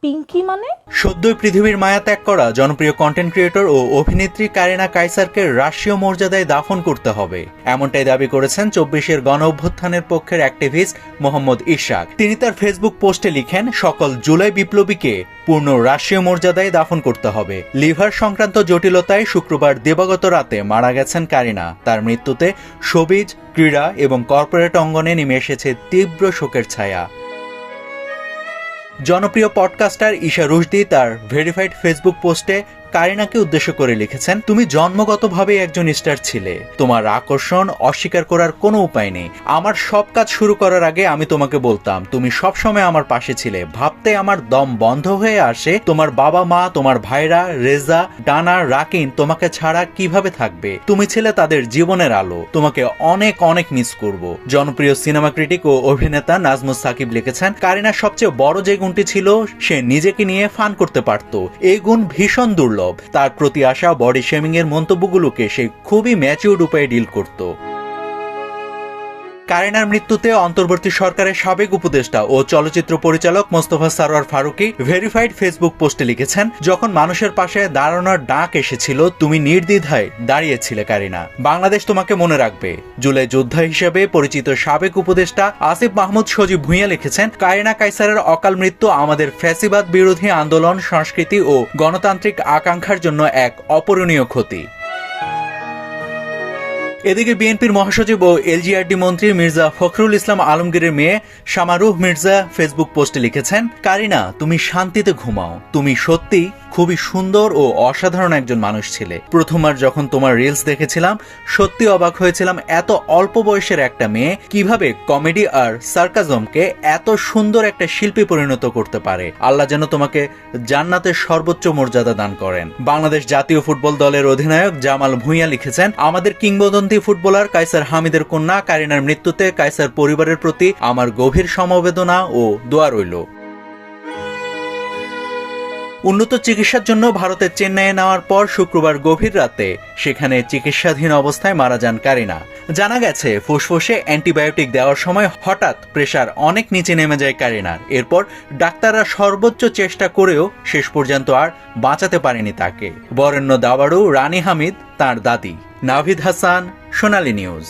পিঙ্কি মানে? সদ্যই পৃথিবীর মায়া ত্যাগ করা জনপ্রিয় কন্টেন্ট ক্রিয়েটর ও অভিনেত্রী কারিনা কাইসারকে রাষ্ট্রীয় মর্যাদায় দাফন করতে হবে, এমনটাই দাবি করেছেন 24-এর গণ অভ্যুত্থানের পক্ষের অ্যাক্টিভিস্ট মোহাম্মদ ইশাক। তিনি তার ফেসবুক পোস্টে লিখেন, সকল জুলাই বিপ্লবীকে পূর্ণ রাষ্ট্রীয় মর্যাদায় দাফন করতে হবে। লিভার সংক্রান্ত জটিলতায় শুক্রবার দিবাগত রাতে মারা গেছেন কারিনা। তার মৃত্যুতে শোবিজ, ক্রীড়া এবং কর্পোরেট অঙ্গনে নেমে এসেছে তীব্র শোকের ছায়া। জনপ্রিয় পডকাস্টার ঈশা রুশদি তার ভেরিফাইড ফেসবুক পোস্টে কারিনাকে উদ্দেশ্য করে লিখেছেন, তুমি জন্মগতভাবে একজন স্টার ছিলে। তোমার আকর্ষণ অস্বীকার করার কোনো উপায় নেই। আমার সব কাজ শুরু করার আগে আমি তোমাকে বলতাম, তুমি সবসময় আমার পাশে ছিলে। ভাবতে আমার দম বন্ধ হয়ে আসে, তোমার বাবা মা, তোমার ভাইরা রেজা, ডানা, রাকিন তোমাকে ছাড়া কিভাবে থাকবে। তুমি ছিলে তাদের জীবনের আলো। তোমাকে অনেক অনেক মিস করব। জনপ্রিয় সিনেমা ক্রিটিক ও অভিনেতা নাজমুস সাকিব লিখেছেন, কারিনার সবচেয়ে বড় যে গুণটি ছিল, সে নিজেকে নিয়ে ফান করতে পারত। এই গুণ ভীষণ দুর্লভ। তার প্রতি আসা বডি শেমিং এর মন্তব্যগুলোকে সে খুবই ম্যাচিউরড উপায়ে ডিল করত। কারিনার মৃত্যুতে অন্তর্বর্তী সরকারের সাবেক উপদেষ্টা ও চলচ্চিত্র পরিচালক মোস্তফা সরোয়ার ফারুকী ভেরিফাইড ফেসবুক পোস্টে লিখেছেন, যখন মানুষের পাশে দাঁড়ানোর ডাক এসেছিল, তুমি নির্দ্বিধায় দাঁড়িয়েছিলে কারিনা। বাংলাদেশ তোমাকে মনে রাখবে। জুলাই যোদ্ধা হিসেবে পরিচিত সাবেক উপদেষ্টা আসিফ মাহমুদ সজীব ভুঁইয়া লিখেছেন, কারিনা কাইসারের অকাল মৃত্যু আমাদের ফ্যাসিবাদ বিরোধী আন্দোলন, সংস্কৃতি ও গণতান্ত্রিক আকাঙ্ক্ষার জন্য এক অপূরণীয় ক্ষতি। এদিকে বিএনপির মহাসচিব ও এলজিআরডি মন্ত্রী মির্জা ফখরুল ইসলাম আলমগীরের মেয়ে শামারুহ মির্জা ফেসবুক পোস্টে লিখেছেন, কারিনা তুমি শান্তিতে ঘুমাও। তুমি সত্যি খুবই সুন্দর ও অসাধারণ একজন মানুষ ছিলে। প্রথমবার যখন তোমার রিলস দেখেছিলাম, সত্যি অবাক হয়েছিলাম, এত অল্প বয়সের একটা মেয়ে কিভাবে কমেডি আর সার্কাজমকে এত সুন্দর একটা শিল্পী পরিণত করতে পারে। আল্লাহ যেন তোমাকে জান্নাতের সর্বোচ্চ মর্যাদা দান করেন। বাংলাদেশ জাতীয় ফুটবল দলের অধিনায়ক জামাল ভুঁইয়া লিখেছেন, আমাদের কিংবদন্তি ফুটবলার কায়সার হামিদের কন্যা কারিনার মৃত্যুতে কায়সার পরিবারের প্রতি আমার গভীর সমবেদনা ও দোয়া রইল। উন্নত চিকিৎসার জন্য ভারতের চেন্নাইয়ে নেওয়ার পর শুক্রবার গভীর রাতে সেখানে চিকিৎসাধীন অবস্থায় মারা যান কারিনা। জানা গেছে, ফুসফুসে অ্যান্টিবায়োটিক দেওয়ার সময় হঠাৎ প্রেসার অনেক নিচে নেমে যায় কারিনার। এরপর ডাক্তাররা সর্বোচ্চ চেষ্টা করেও শেষ পর্যন্ত আর বাঁচাতে পারেনি তাকে। বরেণ্য দাবাড়ু রানী হামিদ তাঁর দাদি। নাভিদ হাসান, সোনালী নিউজ।